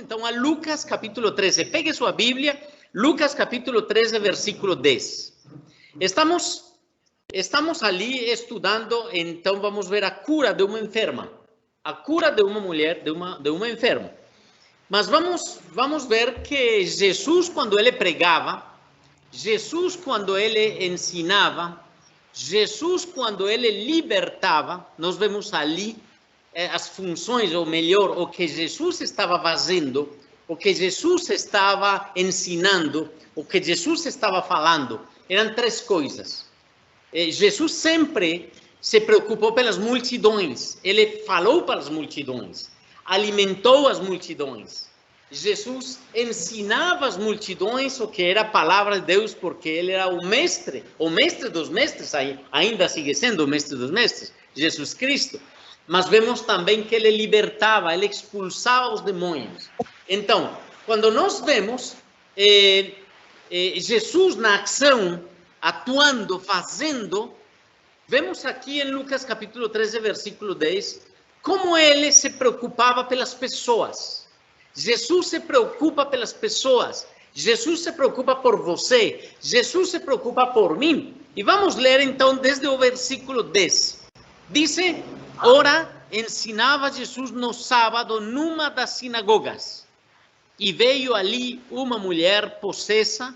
então a Lucas capítulo 13. Pegue sua Bíblia, Lucas capítulo 13, versículo 10. Estamos ali estudando, então vamos ver a cura de uma enferma. A cura de uma mulher, de uma enferma. Mas vamos ver que Jesus, quando ele pregava, Jesus, quando ele ensinava, Jesus, quando ele libertava, nós vemos ali as funções, ou melhor, o que Jesus estava fazendo, o que Jesus estava ensinando, o que Jesus estava falando. Eram três coisas. Jesus sempre se preocupou pelas multidões. Ele falou para as multidões, alimentou as multidões. Jesus ensinava as multidões o que era a palavra de Deus, porque ele era o mestre dos mestres, ainda sigue sendo o mestre dos mestres, Jesus Cristo. Mas vemos também que ele libertava, ele expulsava os demônios. Então, quando nós vemos Jesus na ação, atuando, fazendo, vemos aqui em Lucas capítulo 13, versículo 10, como ele se preocupava pelas pessoas. Jesus se preocupa pelas pessoas. Jesus se preocupa por você. Jesus se preocupa por mim. E vamos ler então desde o versículo 10. Diz: ora, ensinava Jesus no sábado numa das sinagogas. E veio ali uma mulher possessa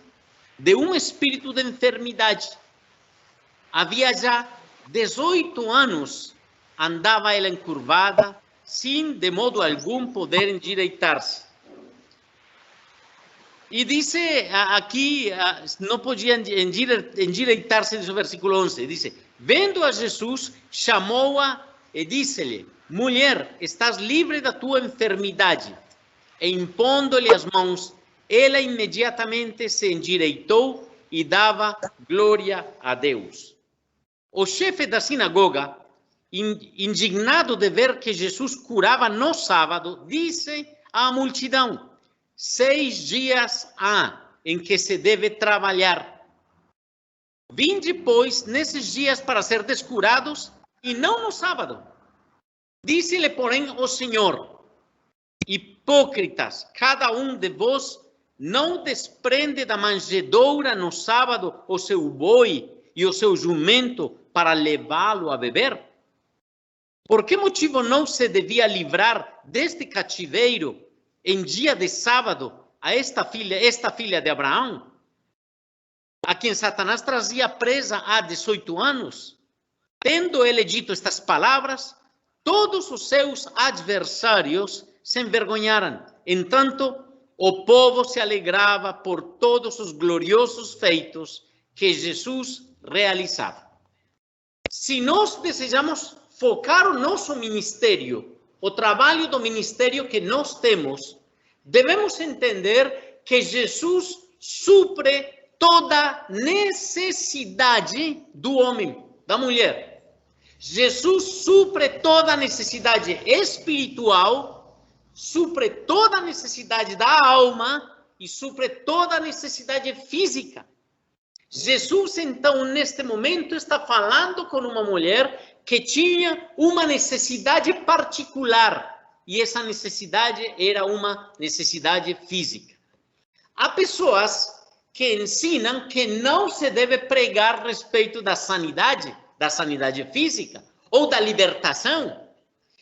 de um espírito de enfermidade. Havia já 18 anos, andava ela encurvada, sem de modo algum poder endireitar-se. E diz aqui, não podia endireitar-se, no versículo 11, diz: vendo a Jesus, chamou-a e disse-lhe: mulher, estás livre da tua enfermidade. E impondo-lhe as mãos, ela imediatamente se endireitou e dava glória a Deus. O chefe da sinagoga, indignado de ver que Jesus curava no sábado, disse à multidão: 6 dias há em que se deve trabalhar. Vinde, pois, nesses dias para ser descurados, e não no sábado. Disse-lhe, porém, o Senhor: hipócritas, cada um de vós não desprende da manjedoura no sábado o seu boi e o seu jumento para levá-lo a beber? Por que motivo não se devia livrar deste cativeiro em dia de sábado a esta filha de Abraão, a quem Satanás trazia presa há 18 anos? Tendo ele dito estas palavras, todos os seus adversários se envergonharam. Entanto, o povo se alegrava por todos os gloriosos feitos que Jesus realizava. Se nós desejamos focar o nosso ministério, o trabalho do ministério que nós temos, devemos entender que Jesus supre toda necessidade do homem, da mulher. Jesus supre toda necessidade espiritual, supre toda necessidade da alma e supre toda necessidade física. Jesus, então, neste momento, está falando com uma mulher que tinha uma necessidade particular, e essa necessidade era uma necessidade física. Há pessoas que ensinam que não se deve pregar a respeito da sanidade física, ou da libertação,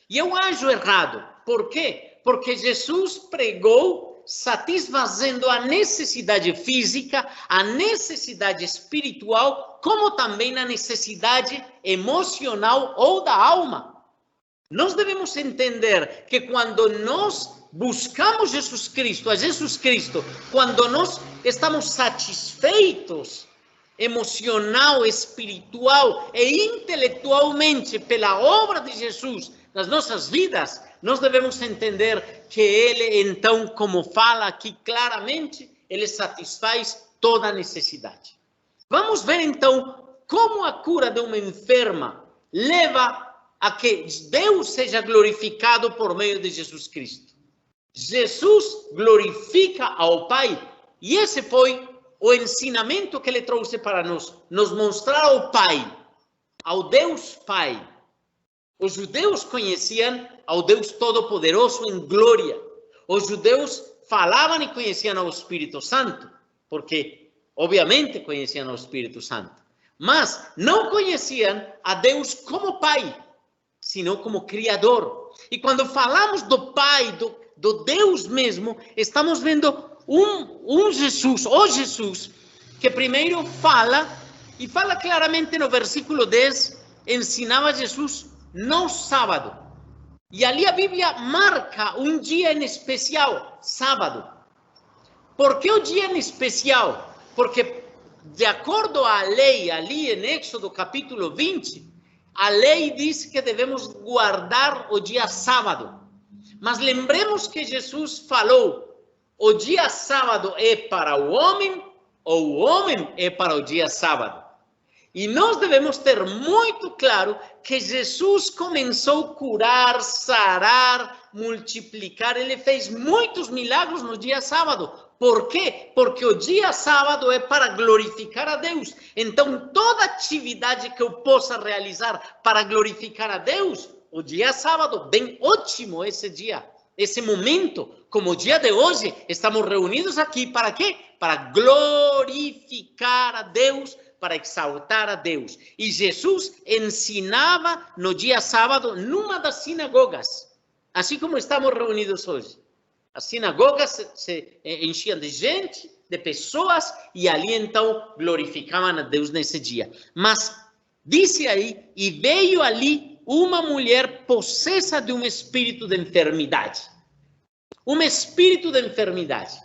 e eu acho errado. Por quê? Porque Jesus pregou satisfazendo a necessidade física, a necessidade espiritual, como também a necessidade emocional ou da alma. Nós devemos entender que quando nós buscamos a Jesus Cristo, quando nós estamos satisfeitos emocional, espiritual e intelectualmente pela obra de Jesus nas nossas vidas, nós devemos entender que ele, então, como fala aqui claramente, ele satisfaz toda a necessidade. Vamos ver, então, como a cura de uma enferma leva a que Deus seja glorificado por meio de Jesus Cristo. Jesus glorifica ao Pai, e esse foi o ensinamento que ele trouxe para nos mostrar ao Pai, ao Deus Pai. Os judeus conheciam ao Deus Todo-Poderoso em glória. Os judeus falavam e conheciam o Espírito Santo, porque, obviamente, conheciam o Espírito Santo. Mas não conheciam a Deus como Pai, sino como Criador. E quando falamos do Pai, do Deus mesmo, estamos vendo um Jesus, o Jesus, que primeiro fala, e fala claramente no versículo 10, ensinava Jesus no sábado. E ali a Bíblia marca um dia em especial, sábado. Por que o dia em especial? Porque, de acordo à lei, ali em Éxodo capítulo 20, a lei diz que devemos guardar o dia sábado. Mas lembremos que Jesus falou, o dia sábado é para o homem, ou o homem é para o dia sábado. E nós devemos ter muito claro que Jesus começou a curar, sarar, multiplicar. Ele fez muitos milagres no dia sábado. Por quê? Porque o dia sábado é para glorificar a Deus. Então, toda atividade que eu possa realizar para glorificar a Deus, o dia sábado, bem ótimo esse dia, esse momento. Como o dia de hoje, estamos reunidos aqui para quê? Para glorificar a Deus, para exaltar a Deus. E Jesus ensinava no dia sábado numa das sinagogas, assim como estamos reunidos hoje. As sinagogas se enchiam de gente, de pessoas, e ali então glorificavam a Deus nesse dia. Mas disse aí, e veio ali uma mulher possessa de um espírito de enfermidade. Um espírito de enfermidade.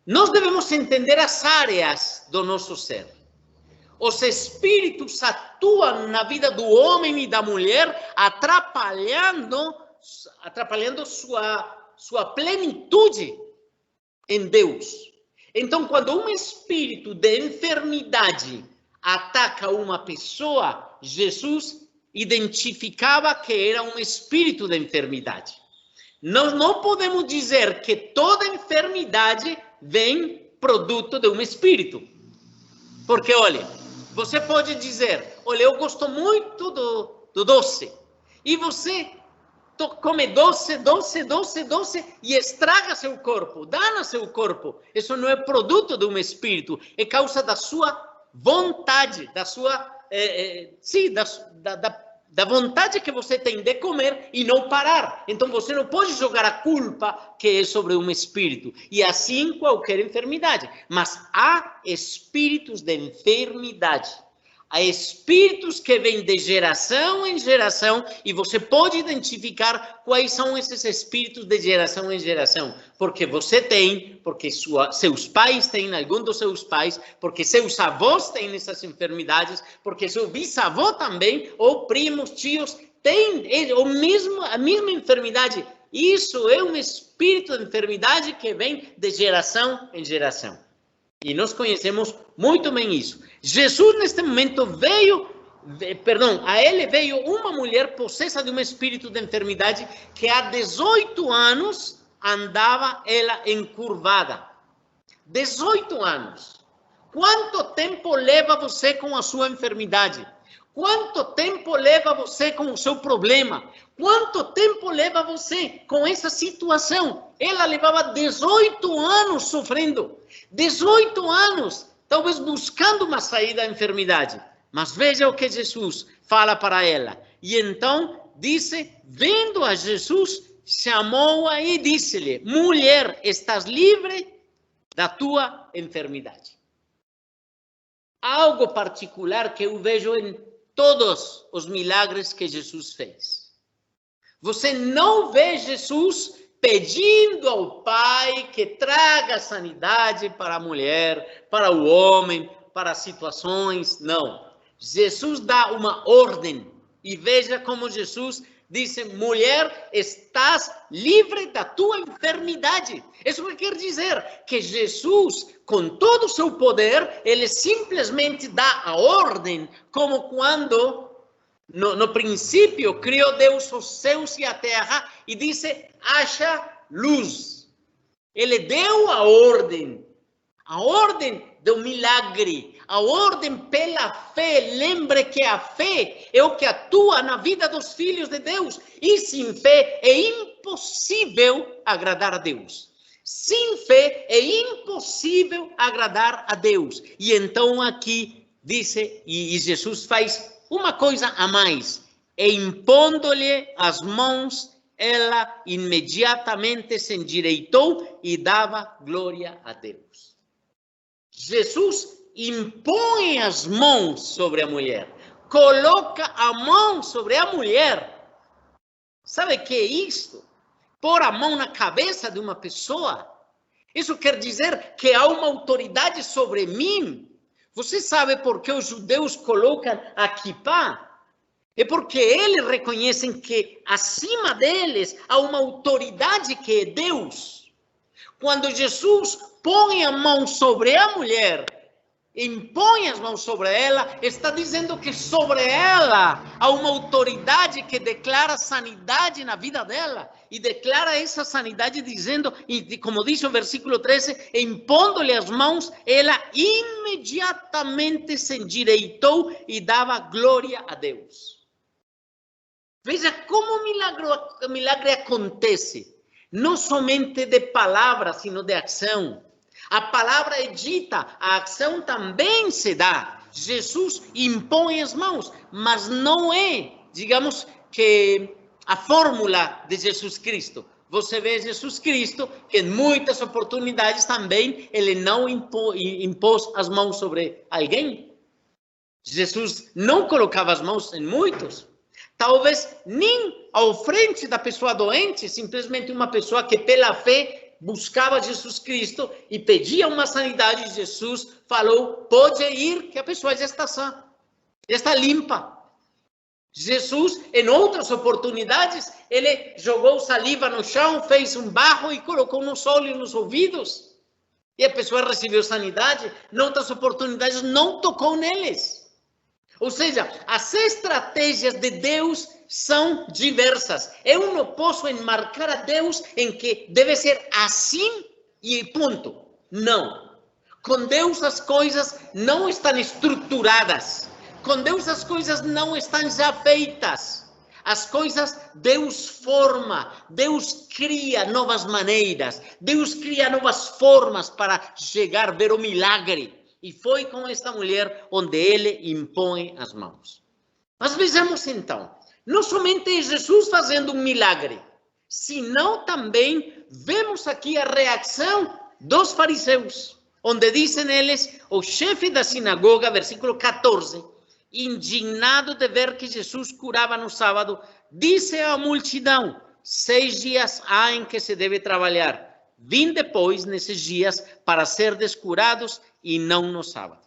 Nós devemos entender as áreas do nosso ser. Os espíritos atuam na vida do homem e da mulher, atrapalhando sua plenitude em Deus. Então, quando um espírito de enfermidade ataca uma pessoa, Jesus identificava que era um espírito de enfermidade. Nós não podemos dizer que toda enfermidade vem produto de um espírito. Porque, olha, você pode dizer, olha, eu gosto muito do doce. E você come doce e estraga seu corpo, dana seu corpo. Isso não é produto de um espírito, é causa da sua vontade, da sua, da vontade que você tem de comer e não parar. Então você não pode jogar a culpa que é sobre um espírito. E assim qualquer enfermidade. Mas há espíritos de enfermidade. Há espíritos que vêm de geração em geração e você pode identificar quais são esses espíritos de geração em geração. Porque você tem, porque seus pais têm, algum dos seus pais, porque seus avós têm essas enfermidades, porque seu bisavô também, ou primos, tios, têm a mesma enfermidade. Isso é um espírito de enfermidade que vem de geração em geração. E nós conhecemos muito bem isso. Jesus, neste momento, a ele veio uma mulher possessa de um espírito de enfermidade que há 18 anos andava ela encurvada. 18 anos. Quanto tempo leva você com a sua enfermidade? Quanto tempo leva você com o seu problema? Quanto tempo leva você com essa situação? Ela levava 18 anos sofrendo. 18 anos, talvez buscando uma saída da enfermidade. Mas veja o que Jesus fala para ela. E então, disse, vendo a Jesus, chamou-a e disse-lhe, mulher, estás livre da tua enfermidade. Algo particular que eu vejo em todos os milagres que Jesus fez. Você não vê Jesus pedindo ao Pai que traga sanidade para a mulher, para o homem, para situações. Não. Jesus dá uma ordem. E veja como Jesus disse, mulher, estás livre da tua enfermidade. Isso quer dizer que Jesus, com todo o seu poder, ele simplesmente dá a ordem, como quando, no princípio, criou Deus os céus e a terra, e disse, haja luz. Ele deu a ordem do milagre, a ordem pela fé. Lembre que a fé é o que atua na vida dos filhos de Deus. E sem fé é impossível agradar a Deus. Sem fé é impossível agradar a Deus. E então aqui diz, e Jesus faz uma coisa a mais. E impondo-lhe as mãos, ela imediatamente se endireitou e dava glória a Deus. Jesus impõe as mãos sobre a mulher. Coloca a mão sobre a mulher. Sabe o que é isto? Pôr a mão na cabeça de uma pessoa. Isso quer dizer que há uma autoridade sobre mim. Você sabe por que os judeus colocam a kippah? É porque eles reconhecem que acima deles há uma autoridade que é Deus. Quando Jesus põe a mão sobre a mulher, impõe as mãos sobre ela, está dizendo que sobre ela há uma autoridade que declara sanidade na vida dela. E declara essa sanidade dizendo, e como diz o versículo 13, impondo-lhe as mãos, ela imediatamente se endireitou e dava glória a Deus. Veja como o milagre acontece, não somente de palavras, sino de ação. A palavra é dita, a ação também se dá. Jesus impõe as mãos, mas não é, digamos, que a fórmula de Jesus Cristo. Você vê Jesus Cristo, que em muitas oportunidades também, ele não impôs as mãos sobre alguém. Jesus não colocava as mãos em muitos. Talvez nem ao frente da pessoa doente, simplesmente uma pessoa que pela fé buscava Jesus Cristo e pedia uma sanidade. Jesus falou, pode ir, que a pessoa já está sã, já está limpa. Jesus, em outras oportunidades, ele jogou saliva no chão, fez um barro e colocou nos olhos e nos ouvidos. E a pessoa recebeu sanidade. Em outras oportunidades, não tocou neles. Ou seja, as estratégias de Deus são diversas. Eu não posso enmarcar a Deus em que deve ser assim e ponto. Não. Com Deus as coisas não estão estruturadas. Com Deus as coisas não estão já feitas. As coisas Deus forma, Deus cria novas maneiras, Deus cria novas formas para chegar a ver o milagre. E foi com esta mulher onde ele impõe as mãos. Mas vejamos então, não somente é Jesus fazendo um milagre, senão também vemos aqui a reação dos fariseus, onde dizem eles, o chefe da sinagoga, versículo 14, indignado de ver que Jesus curava no sábado, disse à multidão, 6 dias há em que se deve trabalhar. Vinde, pois, nesses dias para ser descurados e não no sábado.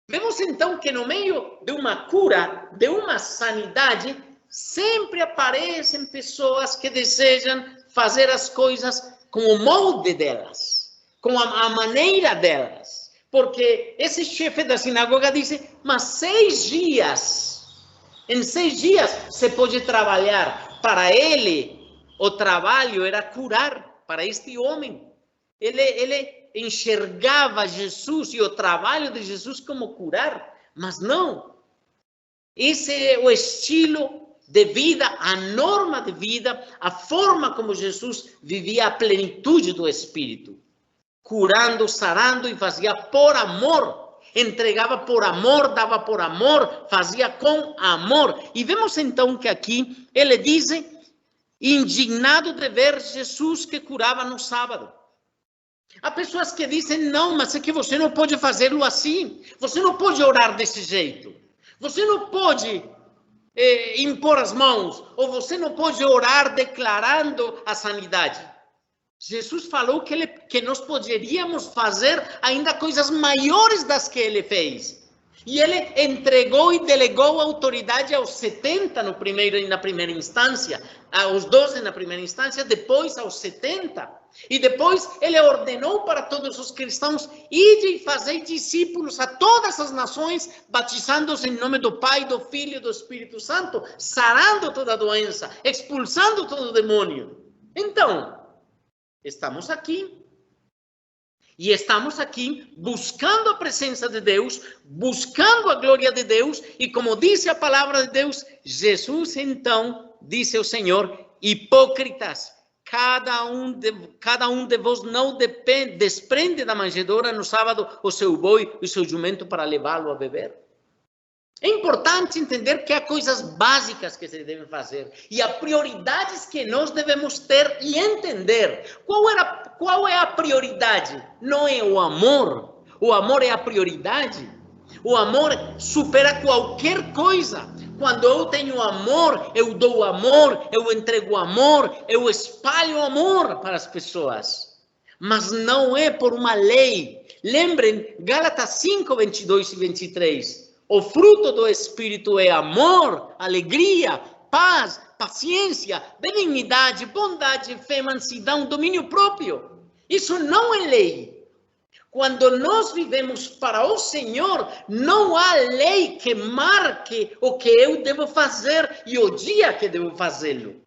Vemos então que no meio de uma cura, de uma sanidade, sempre aparecem pessoas que desejam fazer as coisas com o molde delas, com a maneira delas. Porque esse chefe da sinagoga disse, mas 6 dias, em 6 dias se pode trabalhar. Para ele, o trabalho era curar. Para este homem, ele enxergava Jesus e o trabalho de Jesus como curar, mas não. Esse é o estilo de vida, a norma de vida, a forma como Jesus vivia a plenitude do Espírito. Curando, sarando e fazia por amor. Entregava por amor, dava por amor, fazia com amor. E vemos então que aqui ele diz, indignado de ver Jesus que curava no sábado. Há pessoas que dizem, não, mas é que você não pode fazê-lo assim. Você não pode orar desse jeito. Você não pode impor as mãos. Ou você não pode orar declarando a sanidade. Jesus falou que nós poderíamos fazer ainda coisas maiores das que ele fez. E ele entregou e delegou a autoridade aos 70 na primeira instância, aos 12 na primeira instância, depois aos 70. E depois ele ordenou para todos os cristãos, ide e fazei discípulos a todas as nações, batizando-os em nome do Pai, do Filho e do Espírito Santo, sarando toda doença, expulsando todo demônio. Então, estamos aqui. E estamos aqui buscando a presença de Deus, buscando a glória de Deus. E como diz a palavra de Deus, Jesus então, disse o Senhor, hipócritas, cada um de vós não desprende da manjedoura no sábado o seu boi e o seu jumento para levá-lo a beber. É importante entender que há coisas básicas que se devem fazer e há prioridades que nós devemos ter e entender. Qual é a prioridade? Não é o amor. O amor é a prioridade. O amor supera qualquer coisa. Quando eu tenho amor, eu dou amor, eu entrego amor, eu espalho amor para as pessoas. Mas não é por uma lei. Lembrem, Gálatas 5, 22 e 23. O fruto do Espírito é amor, alegria, paz, paciência, benignidade, bondade, fé, mansidão, domínio próprio. Isso não é lei. Quando nós vivemos para o Senhor, não há lei que marque o que eu devo fazer e o dia que devo fazê-lo.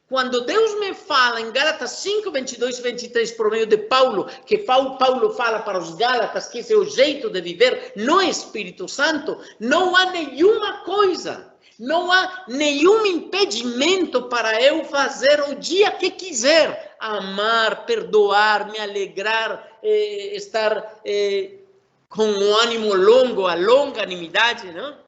Quando Deus me fala em Gálatas 5, 22 e 23, por meio de Paulo, que Paulo fala para os Gálatas que esse é o jeito de viver no Espírito Santo, não há nenhuma coisa, não há nenhum impedimento para eu fazer o dia que quiser. Amar, perdoar, me alegrar, estar com o ânimo longo, a longanimidade, não?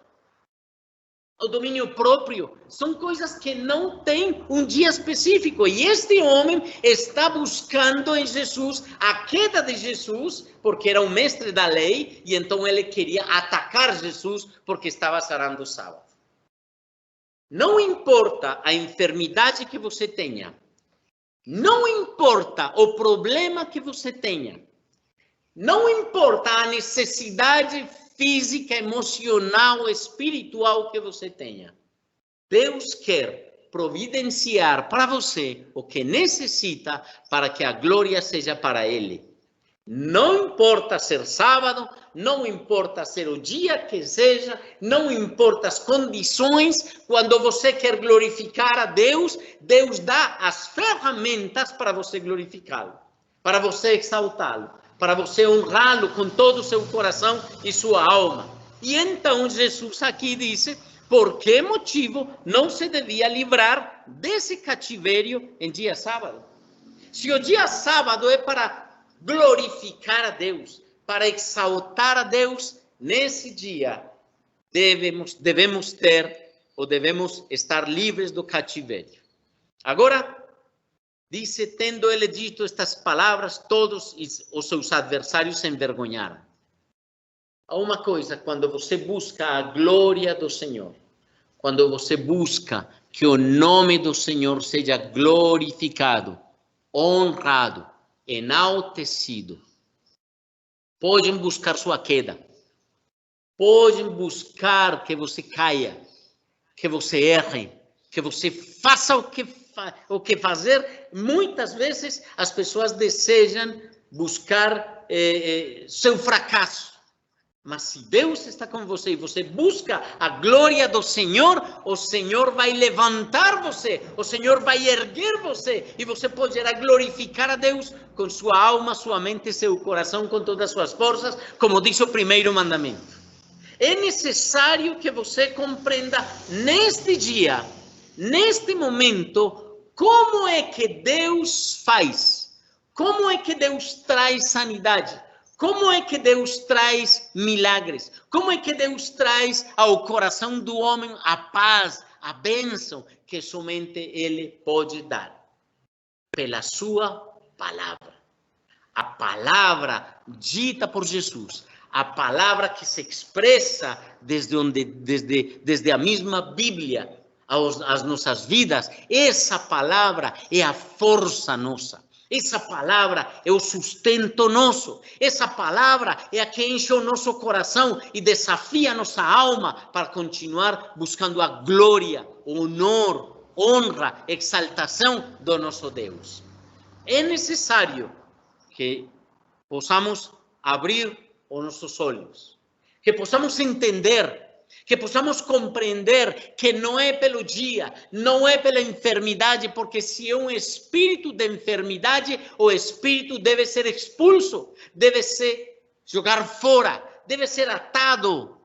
O domínio próprio, são coisas que não têm um dia específico. E este homem está buscando em Jesus a queda de Jesus, porque era um mestre da lei, e então ele queria atacar Jesus porque estava sarando o sábado. Não importa a enfermidade que você tenha, não importa o problema que você tenha, não importa a necessidade física, emocional, espiritual que você tenha. Deus quer providenciar para você o que necessita para que a glória seja para Ele. Não importa ser sábado, não importa ser o dia que seja, não importa as condições, quando você quer glorificar a Deus, Deus dá as ferramentas para você glorificá-lo, para você exaltá-lo, para você honrá-lo com todo o seu coração e sua alma. E então Jesus aqui disse, por que motivo não se devia livrar desse cativeiro em dia sábado? Se o dia sábado é para glorificar a Deus, para exaltar a Deus, nesse dia devemos estar livres do cativeiro. Agora, diz, tendo ele dito estas palavras, todos os seus adversários se envergonharam. Há uma coisa, quando você busca a glória do Senhor, quando você busca que o nome do Senhor seja glorificado, honrado, enaltecido, podem buscar sua queda, podem buscar que você caia, que você erre, que você faça o que fazer. Muitas vezes as pessoas desejam buscar seu fracasso. Mas se Deus está com você e você busca a glória do Senhor, o Senhor vai levantar você, o Senhor vai erguer você e você poderá glorificar a Deus com sua alma, sua mente, seu coração, com todas as suas forças, como diz o primeiro mandamento. É necessário que você compreenda neste dia, neste momento, como é que Deus faz, como é que Deus traz sanidade. Como é que Deus traz milagres? Como é que Deus traz ao coração do homem a paz, a bênção que somente Ele pode dar? Pela sua palavra. A palavra dita por Jesus. A palavra que se expressa desde a mesma Bíblia às nossas vidas. Essa palavra é a força nossa. Essa palavra é o sustento nosso. Essa palavra é a que enche o nosso coração e desafia a nossa alma para continuar buscando a glória, honor, honra, exaltação do nosso Deus. É necessário que possamos abrir os nossos olhos, que possamos entender, que possamos compreender que não é pelo dia, não é pela enfermidade, porque se é um espírito de enfermidade, o espírito deve ser expulso, deve ser jogado fora, deve ser atado.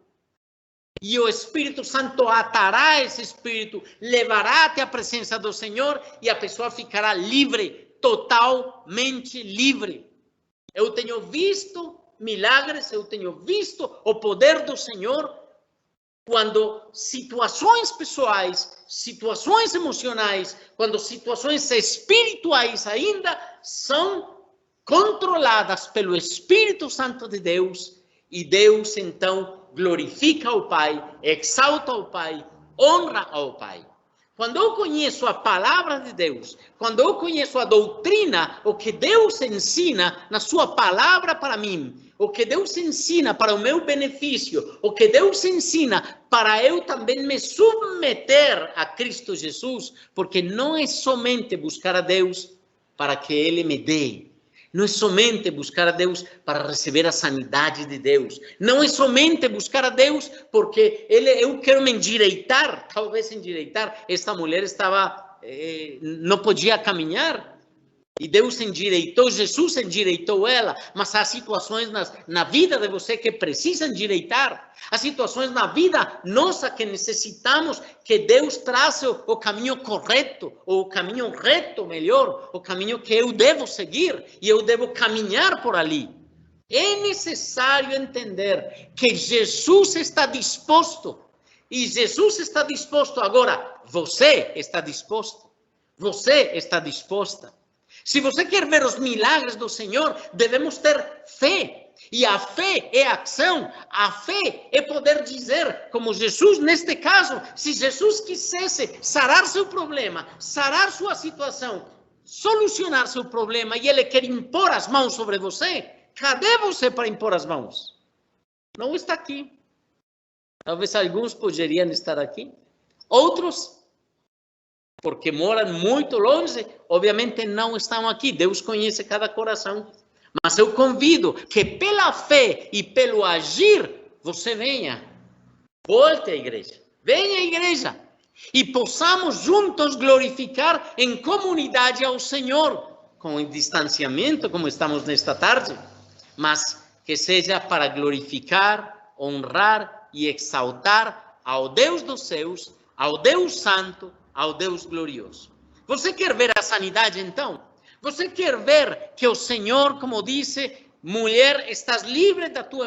e o Espírito Santo atará esse espírito, levará até a presença do Senhor e a pessoa ficará livre, totalmente livre. Eu tenho visto milagres, eu tenho visto o poder do Senhor quando situações pessoais, situações emocionais, quando situações espirituais ainda são controladas pelo Espírito Santo de Deus, e Deus então glorifica ao Pai, exalta ao Pai, honra ao Pai. Quando eu conheço a palavra de Deus, quando eu conheço a doutrina, o que Deus ensina na sua palavra para mim, o que Deus ensina para o meu benefício, o que Deus ensina para eu também me submeter a Cristo Jesus, porque não é somente buscar a Deus para que Ele me dê, não é somente buscar a Deus para receber a sanidade de Deus. Não é somente buscar a Deus porque eu quero me endireitar. Talvez endireitar. Esta mulher não podia caminhar. E Deus endireitou, Jesus endireitou ela. Mas há situações na vida de você que precisam endireitar. Há situações na vida nossa que necessitamos que Deus traça o caminho correto, ou o caminho reto, melhor, o caminho que eu devo seguir e eu devo caminhar por ali. É necessário entender que Jesus está disposto. E Jesus está disposto agora. Você está disposto. Você está disposta. Se você quer ver os milagres do Senhor, devemos ter fé. E a fé é ação. A fé é poder dizer, como Jesus, neste caso, se Jesus quisesse sarar seu problema, sarar sua situação, solucionar seu problema, e Ele quer impor as mãos sobre você, cadê você para impor as mãos? Não está aqui. Talvez alguns poderiam estar aqui. Outros, porque moram muito longe, obviamente não estão aqui. Deus conhece cada coração. Mas eu convido que pela fé e pelo agir, você venha. Volte à igreja. Venha à igreja. E possamos juntos glorificar em comunidade ao Senhor. Com distanciamento, como estamos nesta tarde. Mas que seja para glorificar, honrar e exaltar ao Deus dos céus, ao Deus Santo, ao Deus glorioso. Você quer ver a sanidade então? Você quer ver que o Senhor, como disse, mulher, estás livre da tua